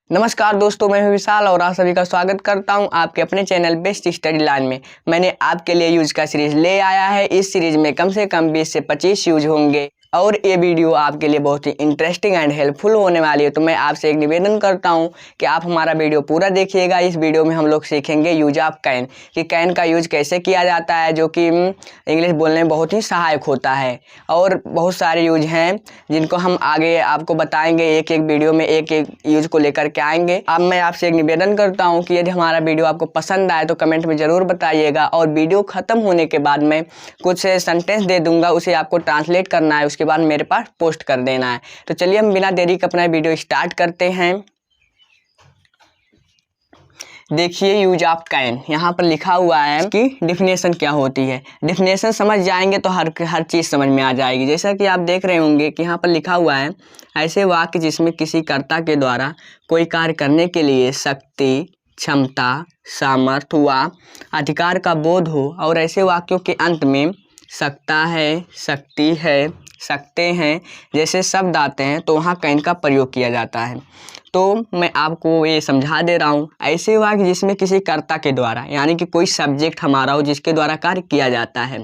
नमस्कार दोस्तों, मैं हूं विशाल और आप सभी का स्वागत करता हूं आपके अपने चैनल बेस्ट स्टडी लाइन में। मैंने आपके लिए यूज का सीरीज ले आया है। इस सीरीज में कम से कम 20 से 25 यूज होंगे और ये वीडियो आपके लिए बहुत ही इंटरेस्टिंग एंड हेल्पफुल होने वाली है। तो मैं आपसे एक निवेदन करता हूं कि आप हमारा वीडियो पूरा देखिएगा। इस वीडियो में हम लोग सीखेंगे यूज ऑफ कैन, कि कैन का यूज कैसे किया जाता है, जो कि इंग्लिश बोलने में बहुत ही सहायक होता है। और बहुत सारे यूज हैं जिनको हम आगे आपको बताएंगे, एक एक वीडियो में एक एक यूज को लेकर के आएंगे। अब मैं आपसे एक निवेदन करता हूं कि यदि हमारा वीडियो आपको पसंद आए तो कमेंट में ज़रूर बताइएगा। और वीडियो ख़त्म होने के बाद मैं कुछ सेंटेंस दे दूंगा, उसे आपको ट्रांसलेट करना है, उसके बाद मेरे पास पोस्ट कर देना है। तो चलिए हम बिना देरी के अपना वीडियो स्टार्ट करते हैं। देखिए यूज ऑफ कैन, यहाँ पर लिखा हुआ है कि डिफिनेशन क्या होती है। डिफिनेशन समझ जाएंगे तो हर चीज़ समझ में आ जाएगी। जैसा कि आप देख रहे होंगे कि यहाँ पर लिखा हुआ है, ऐसे वाक्य जिसमें किसी कर्ता के द्वारा कोई कार्य करने के लिए शक्ति, क्षमता, सामर्थ्य व अधिकार का बोध हो, और ऐसे वाक्यों के अंत में सकता है, शक्ति है, सकते हैं जैसे शब्द आते हैं तो वहाँ कैन का प्रयोग किया जाता है। तो मैं आपको ये समझा दे रहा हूँ, ऐसे वाक्य जिसमें किसी कर्ता के द्वारा, यानी कि कोई सब्जेक्ट हमारा हो जिसके द्वारा कार्य किया जाता है,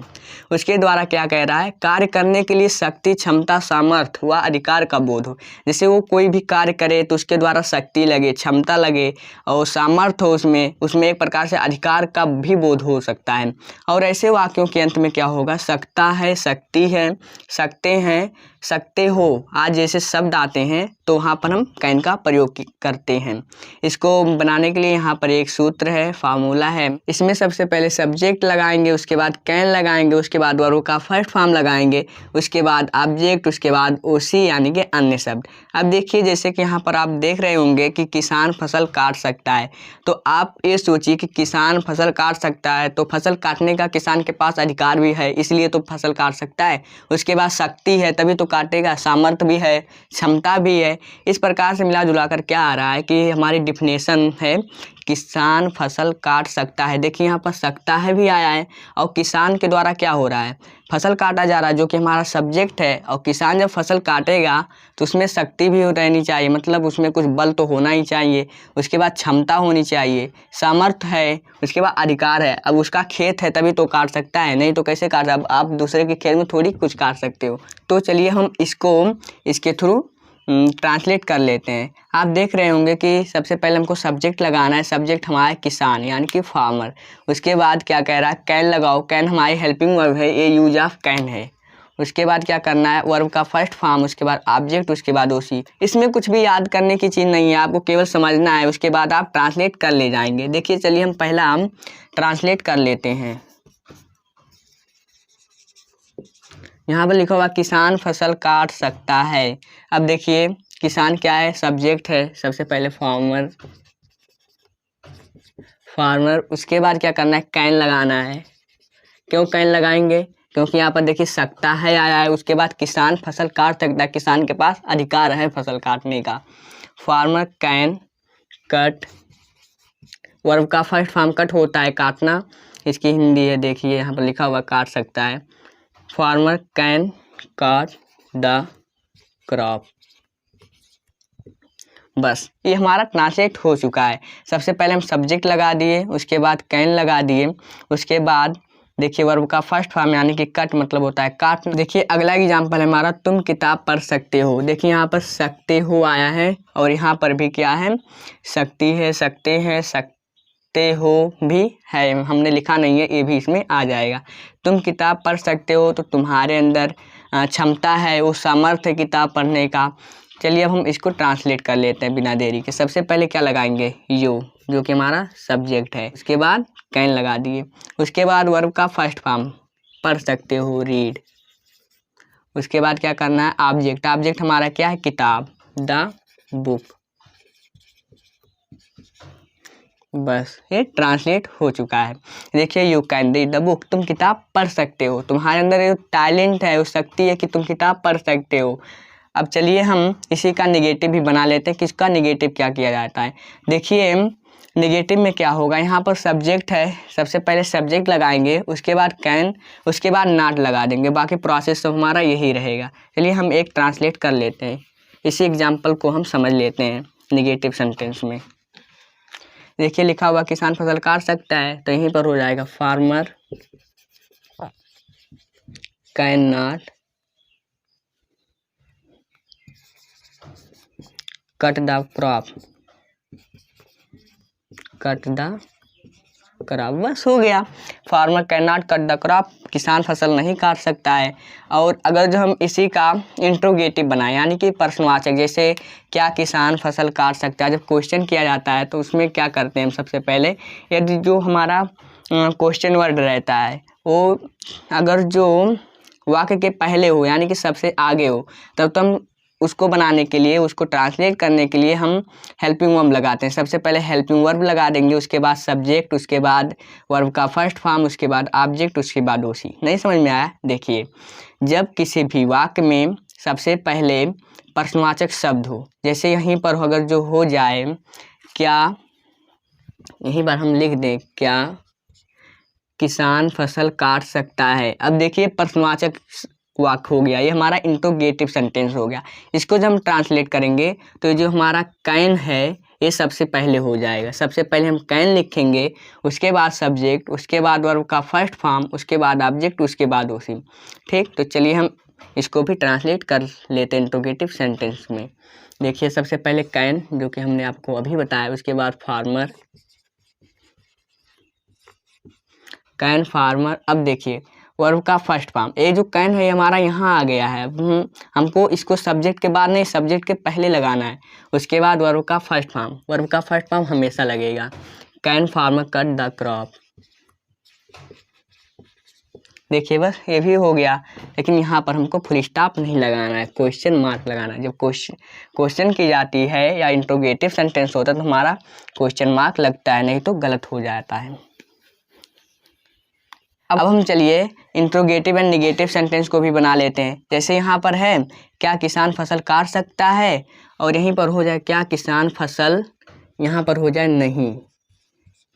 उसके द्वारा क्या कह रहा है, कार्य करने के लिए शक्ति, क्षमता, सामर्थ्य व अधिकार का बोध हो। जैसे वो कोई भी कार्य करे तो उसके द्वारा शक्ति लगे, क्षमता लगे और सामर्थ्य हो, उसमें एक प्रकार से अधिकार का भी बोध हो सकता है। और ऐसे वाक्यों के अंत में क्या होगा, सकता है, शक्ति है, सकते हैं, सकते हो आज जैसे शब्द आते हैं तो वहाँ पर हम कैन का प्रयोग करते हैं। इसको बनाने के लिए यहाँ पर एक सूत्र है, फार्मूला है। इसमें सबसे पहले सब्जेक्ट लगाएंगे, उसके बाद कैन लगाएंगे, उसके बाद वर्ब का फर्स्ट फॉर्म लगाएंगे, उसके बाद ऑब्जेक्ट, उसके बाद ओसी यानी कि अन्य शब्द। अब देखिए जैसे कि यहाँ पर आप देख रहे होंगे कि किसान फसल काट सकता है, तो आप ये सोचिए कि किसान फसल काट सकता है तो फसल काटने का किसान के पास अधिकार भी है, इसलिए तो फसल काट सकता है। उसके बाद शक्ति है तभी तो काटेगा, सामर्थ्य भी है, क्षमता भी है। इस प्रकार से मिला जुला कर क्या आ रहा है कि हमारी डिफिनेशन है किसान फसल काट सकता है। देखिए यहाँ पर सकता है भी आया है और किसान के द्वारा क्या हो रहा है, फसल काटा जा रहा है, जो कि हमारा सब्जेक्ट है। और किसान जब फसल काटेगा तो उसमें शक्ति भी रहनी चाहिए, मतलब उसमें कुछ बल तो होना ही चाहिए। उसके बाद क्षमता होनी चाहिए, सामर्थ्य है, उसके बाद अधिकार है। अब उसका खेत है तभी तो काट सकता है, नहीं तो कैसे काट। अब आप दूसरे के खेत में थोड़ी कुछ काट सकते हो। तो चलिए हम इसको इसके थ्रू ट्रांसलेट कर लेते हैं। आप देख रहे होंगे कि सबसे पहले हमको सब्जेक्ट लगाना है। सब्जेक्ट हमारा है किसान यानी कि फार्मर। उसके बाद क्या कह रहा है, कैन लगाओ। कैन हमारी हेल्पिंग वर्ब है, ये यूज ऑफ कैन है। उसके बाद क्या करना है, वर्ब का फर्स्ट फॉर्म, उसके बाद ऑब्जेक्ट, उसके बाद ओसी। इसमें कुछ भी याद करने की चीज़ नहीं है, आपको केवल समझना है। उसके बाद आप ट्रांसलेट कर ले जाएंगे। देखिए चलिए हम पहला ट्रांसलेट कर लेते हैं। यहाँ पर लिखा हुआ किसान फसल काट सकता है। अब देखिए किसान क्या है, सब्जेक्ट है। सबसे पहले फार्मर, उसके बाद क्या करना है, कैन लगाना है। क्यों कैन लगाएंगे, क्योंकि यहाँ पर देखिए सकता है आया है। उसके बाद किसान फसल काट सकता है, किसान के पास अधिकार है फसल काटने का। फार्मर कैन कट, वर्ब का फर्स्ट फॉर्म कट होता है, काटना, इसकी हिंदी है। देखिए यहाँ पर लिखा हुआ काट सकता है। Farmer can cut the crop. बस ये हमारा ट्रांसलेट हो चुका है। सबसे पहले हम सब्जेक्ट लगा दिए, उसके बाद कैन लगा दिए, उसके बाद देखिए वर्ब का फर्स्ट फॉर्म यानी कि कट मतलब होता है काट। देखिए अगला एग्जाम्पल है हमारा, तुम किताब पढ़ सकते हो। देखिए यहाँ पर सकते हो आया है और यहाँ पर भी क्या है, सकती है, सकते हैं, सकते हो भी है, हमने लिखा नहीं है, ये भी इसमें आ जाएगा। तुम किताब पढ़ सकते हो तो तुम्हारे अंदर क्षमता है, वो सामर्थ्य है किताब पढ़ने का। चलिए अब हम इसको ट्रांसलेट कर लेते हैं बिना देरी के। सबसे पहले क्या लगाएंगे, यू, जो कि हमारा सब्जेक्ट है। उसके बाद कैन लगा दिए, उसके बाद वर्ब का फर्स्ट फॉर्म, पढ़ सकते हो, रीड। उसके बाद क्या करना है, ऑब्जेक्ट। ऑब्जेक्ट हमारा क्या है, किताब, द बुक। बस ये ट्रांसलेट हो चुका है। देखिए you can read the book, तुम किताब पढ़ सकते हो, तुम्हारे अंदर एक टैलेंट है, वो शक्ति है कि तुम किताब पढ़ सकते हो। अब चलिए हम इसी का नेगेटिव भी बना लेते हैं। किसका नेगेटिव क्या किया जाता है, देखिए नेगेटिव में क्या होगा, यहाँ पर सब्जेक्ट है, सबसे पहले सब्जेक्ट लगाएंगे, उसके बाद कैन, उसके बाद नॉट लगा देंगे। बाकी प्रोसेस तो हमारा यही रहेगा। चलिए हम एक ट्रांसलेट कर लेते हैं, इसी एग्जाम्पल को हम समझ लेते हैं। निगेटिव सेंटेंस में। देखिए लिखा हुआ किसान फसल काट सकता है, तो यहीं पर हो जाएगा farmer can not cut the crop, cut the crop, बस हो गया। Farmer can not cut the crop, किसान फसल नहीं काट सकता है। और अगर जो हम इसी का इंट्रोगेटिव बनाएं, यानी कि प्रश्नवाचक, जैसे क्या किसान फसल काट सकता है, जब क्वेश्चन किया जाता है तो उसमें क्या करते हैं हम सबसे पहले, यदि जो हमारा क्वेश्चन वर्ड रहता है वो अगर जो वाक्य के पहले हो, यानी कि सबसे आगे हो, तब तो हम उसको बनाने के लिए, उसको ट्रांसलेट करने के लिए हम हेल्पिंग वर्ब लगाते हैं। सबसे पहले हेल्पिंग वर्ब लगा देंगे, उसके बाद सब्जेक्ट, उसके बाद वर्ब का फर्स्ट फॉर्म, उसके बाद ऑब्जेक्ट, उसके बाद ओसी। नहीं समझ में आया? देखिए, जब किसी भी वाक्य में सबसे पहले प्रश्नवाचक शब्द हो, जैसे यहीं पर अगर जो हो जाए क्या, यहीं पर हम लिख दें क्या किसान फसल काट सकता है। अब देखिए प्रश्नवाचक वाक्य हो गया, ये हमारा इंट्रोगेटिव सेंटेंस हो गया। इसको जब हम ट्रांसलेट करेंगे तो जो हमारा कैन है ये सबसे पहले हो जाएगा। सबसे पहले हम कैन लिखेंगे, उसके बाद सब्जेक्ट, उसके बाद वर्ब का फर्स्ट फॉर्म, उसके बाद ऑब्जेक्ट, उसके बाद ओसी। ठीक, तो चलिए हम इसको भी ट्रांसलेट कर लेते हैं इंट्रोगेटिव सेंटेंस में। देखिए सबसे पहले कैन, जो कि हमने आपको अभी बताया, उसके बाद फार्मर कैन फार्मर। अब देखिए वर्ब का फर्स्ट फॉर्म, ये जो कैन है हमारा यहाँ आ गया है। अब हमको इसको सब्जेक्ट के बाद नहीं, सब्जेक्ट के पहले लगाना है। उसके बाद वर्ब का फर्स्ट फॉर्म, वर्ब का फर्स्ट फॉर्म हमेशा लगेगा। Can farmer cut the crop. देखिए बस ये भी हो गया, लेकिन यहाँ पर हमको फुल स्टॉप नहीं लगाना है, क्वेश्चन मार्क लगाना है। जब क्वेश्चन की जाती है या इंट्रोगेटिव सेंटेंस होता है तो हमारा क्वेश्चन मार्क लगता है, नहीं तो गलत हो जाता है। अब हम चलिए इंट्रोगेटिव एंड निगेटिव सेंटेंस को भी बना लेते हैं। जैसे यहाँ पर है क्या किसान फसल काट सकता है, और यहीं पर हो जाए क्या किसान फसल, यहाँ पर हो जाए नहीं।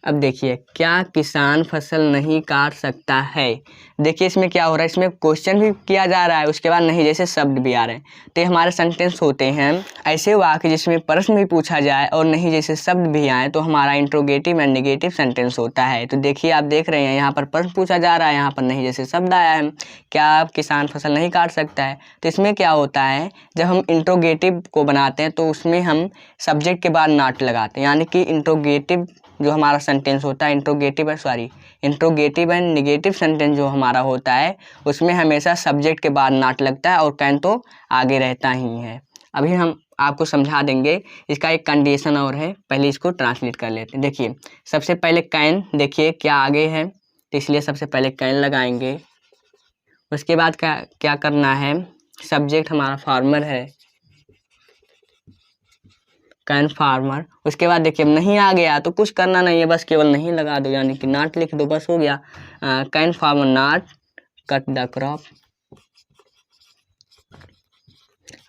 अब देखिए क्या किसान फसल नहीं काट सकता है। देखिए इसमें क्या हो रहा है, इसमें क्वेश्चन भी किया जा रहा है, उसके बाद नहीं जैसे शब्द भी आ रहे हैं। तो ये हमारे सेंटेंस होते हैं ऐसे वाक्य जिसमें प्रश्न भी पूछा जाए और नहीं जैसे शब्द भी आए, तो हमारा इंट्रोगेटिव एंड नेगेटिव सेंटेंस होता है। तो देखिए आप देख रहे हैं यहाँ पर प्रश्न पूछा जा रहा है, यहाँ पर नहीं जैसे शब्द आया है, क्या किसान फसल नहीं काट सकता है। तो इसमें क्या होता है, जब हम इंट्रोगेटिव को बनाते हैं तो उसमें हम सब्जेक्ट के बाद नॉट लगाते हैं, यानी कि इंट्रोगेटिव जो हमारा सेंटेंस होता है, इंट्रोगेटिव एंड नेगेटिव सेंटेंस जो हमारा होता है उसमें हमेशा सब्जेक्ट के बाद नॉट लगता है और कैन तो आगे रहता ही है। अभी हम आपको समझा देंगे, इसका एक कंडीशन और है, पहले इसको ट्रांसलेट कर लेते हैं। देखिए सबसे पहले कैन, देखिए क्या आगे है तो इसलिए सबसे पहले कैन लगाएंगे। उसके बाद क्या करना है, सब्जेक्ट हमारा फार्मर है, कैन फार्मर। उसके बाद देखिए नहीं आ गया तो कुछ करना नहीं है, बस केवल नहीं लगा दो, यानी कि नॉट लिख दो, बस हो गया। Can farmer not cut the crop.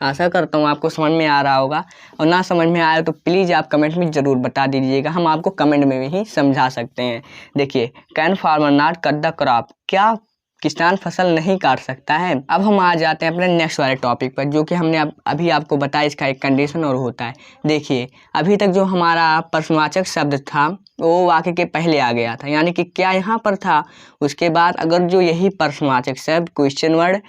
आशा करता हूँ आपको समझ में आ रहा होगा, और ना समझ में आया तो प्लीज़ आप कमेंट में ज़रूर बता दीजिएगा, हम आपको कमेंट में भी समझा सकते हैं। देखिए can farmer not cut the crop, क्या किसान फसल नहीं काट सकता है। अब हम आ जाते हैं अपने नेक्स्ट वाले टॉपिक पर, जो कि हमने अभी आपको बताया, इसका एक कंडीशन और होता है। देखिए अभी तक जो हमारा प्रश्नवाचक शब्द था वो वाक्य के पहले आ गया था, यानी कि क्या यहाँ पर था। उसके बाद अगर जो यही प्रश्नवाचक शब्द क्वेश्चन वर्ड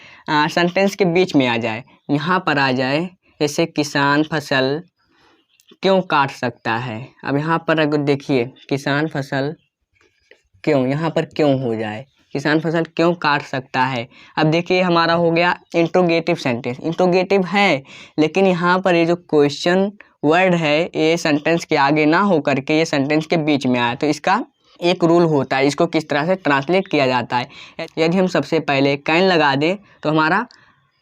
सेंटेंस के बीच में आ जाए, यहाँ पर आ जाए, जैसे किसान फसल क्यों काट सकता है। अब यहाँ पर अगर देखिए किसान फसल क्यों, यहाँ पर क्यों हो जाए, किसान फसल क्यों काट सकता है। अब देखिए हमारा हो गया इंट्रोगेटिव सेंटेंस, इंट्रोगेटिव है, लेकिन यहाँ पर ये जो क्वेश्चन वर्ड है ये सेंटेंस के आगे ना हो करके ये सेंटेंस के बीच में आया। तो इसका एक रूल होता है, इसको किस तरह से ट्रांसलेट किया जाता है। यदि हम सबसे पहले कैन लगा दें तो हमारा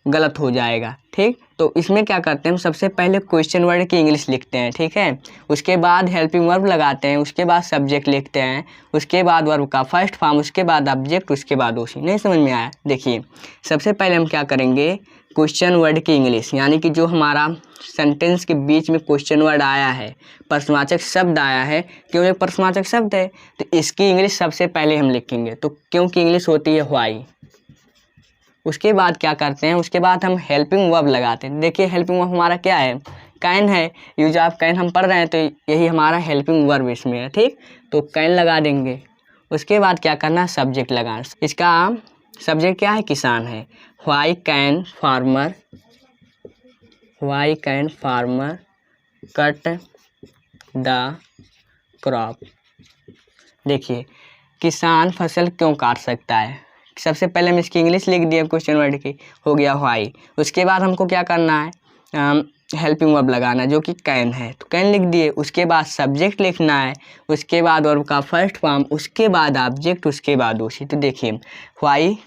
गलत हो जाएगा। ठीक, तो इसमें क्या करते हैं, हम सबसे पहले क्वेश्चन वर्ड की इंग्लिश लिखते हैं, ठीक है, उसके बाद हेल्पिंग वर्ब लगाते हैं, उसके बाद सब्जेक्ट लिखते हैं, उसके बाद वर्ब का फर्स्ट फॉर्म, उसके बाद ऑब्जेक्ट, उसके बाद ओसी। नहीं समझ में आया। देखिए सबसे पहले हम क्या करेंगे, क्वेश्चन वर्ड की इंग्लिश, यानी कि जो हमारा सेंटेंस के बीच में क्वेश्चन वर्ड आया है, प्रश्नवाचक शब्द आया है, क्यों एक प्रश्नवाचक शब्द है तो इसकी इंग्लिश सबसे पहले हम लिखेंगे। तो क्यों की इंग्लिश होती है व्हाई। उसके बाद क्या करते हैं, उसके बाद हम हेल्पिंग वर्ब लगाते हैं। देखिए हेल्पिंग वर्ब हमारा क्या है, कैन है, यूज ऑफ कैन हम पढ़ रहे हैं तो यही हमारा हेल्पिंग वर्ब इसमें है, ठीक। तो कैन लगा देंगे। उसके बाद क्या करना है, सब्जेक्ट लगाना। इसका सब्जेक्ट क्या है, किसान है। Why can farmer cut the crop. देखिए किसान फसल क्यों काट सकता है। सबसे पहले हम इसकी इंग्लिश लिख दिए क्वेश्चन वर्ड की, हो गया व्हाई। उसके बाद हमको क्या करना है, हेल्पिंग वर्ब लगाना जो कि कैन है, तो कैन लिख दिए। उसके बाद सब्जेक्ट लिखना है, उसके बाद वर्ब का फर्स्ट फॉर्म, उसके बाद ऑब्जेक्ट, उसके बाद उसी। तो देखिए व्हाई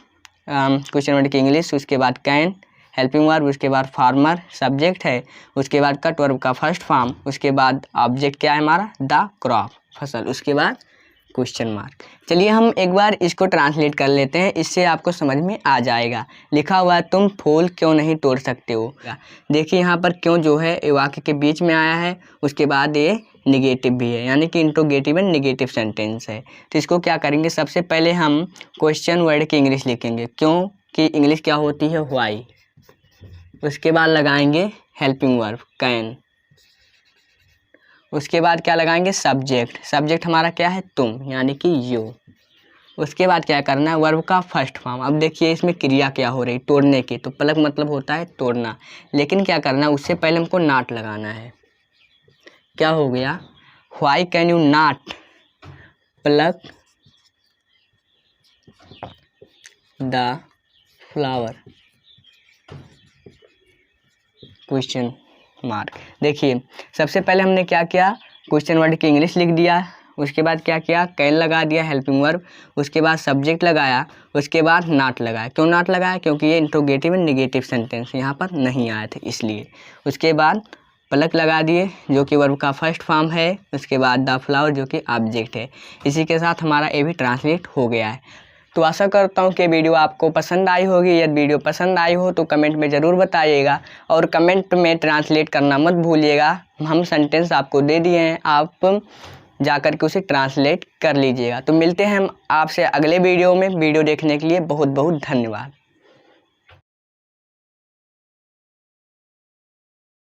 क्वेश्चन वर्ड की इंग्लिश, उसके बाद कैन हेल्पिंग वर्ब, उसके बाद फार्मर सब्जेक्ट है, उसके बाद कट वर्ब का फर्स्ट फॉर्म, उसके बाद ऑब्जेक्ट क्या है हमारा, द क्रॉप फसल, उसके बाद क्वेश्चन मार्क। चलिए हम एक बार इसको ट्रांसलेट कर लेते हैं, इससे आपको समझ में आ जाएगा। लिखा हुआ है तुम फूल क्यों नहीं तोड़ सकते हो। देखिए यहाँ पर क्यों जो है वाक्य के बीच में आया है, उसके बाद ये निगेटिव भी है, यानी कि इंट्रोगेटिव एंड निगेटिव सेंटेंस है। तो इसको क्या करेंगे, सबसे पहले हम क्वेश्चन वर्ड की इंग्लिश लिखेंगे, क्यों कि इंग्लिश क्या होती है, व्हाई। उसके बाद लगाएंगे हेल्पिंग वर्ब कैन। उसके बाद क्या लगाएंगे, सब्जेक्ट हमारा क्या है, तुम, यानी कि यू। उसके बाद क्या करना है, वर्ब का फर्स्ट फॉर्म। अब देखिए इसमें क्रिया क्या हो रही, तोड़ने की, तो प्लग मतलब होता है तोड़ना, लेकिन क्या करना है उससे पहले हमको नॉट लगाना है। क्या हो गया, why can you not plug the flower, question mark. देखिए सबसे पहले हमने क्या किया, क्वेश्चन वर्ड की इंग्लिश लिख दिया। उसके बाद क्या किया, कैन लगा दिया हेल्पिंग वर्ब, उसके बाद सब्जेक्ट लगाया, उसके बाद नॉट लगाया। क्यों नॉट लगाया, क्योंकि ये इंट्रोगेटिव एंड निगेटिव सेंटेंस यहाँ पर नहीं आए थे इसलिए। उसके बाद प्लग लगा दिए जो कि वर्ब का फर्स्ट फॉर्म है, उसके बाद द फ्लावर जो कि ऑब्जेक्ट है। इसी के साथ हमारा ये भी ट्रांसलेट हो गया है। तो आशा करता हूँ कि वीडियो आपको पसंद आई होगी। यदि वीडियो पसंद आई हो तो कमेंट में ज़रूर बताइएगा, और कमेंट में ट्रांसलेट करना मत भूलिएगा। हम सेंटेंस आपको दे दिए हैं, आप जाकर के उसे ट्रांसलेट कर लीजिएगा। तो मिलते हैं हम आपसे अगले वीडियो में। वीडियो देखने के लिए बहुत बहुत धन्यवाद।